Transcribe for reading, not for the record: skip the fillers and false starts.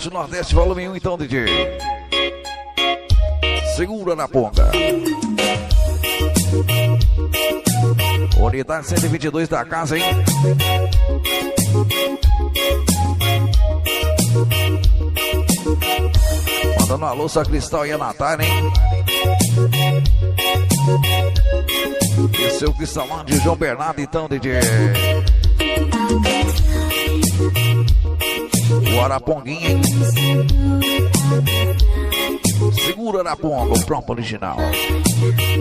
Norte Nordeste, volume 1, então, DJ. Segura na ponga. Unidade 122 da casa, hein? Mandando uma alô, Cristal e a Natália, hein? E seu Cristalândia, João Bernardo, então, DJ. O Araponguinha, hein? Segura na ponga, o prompt original.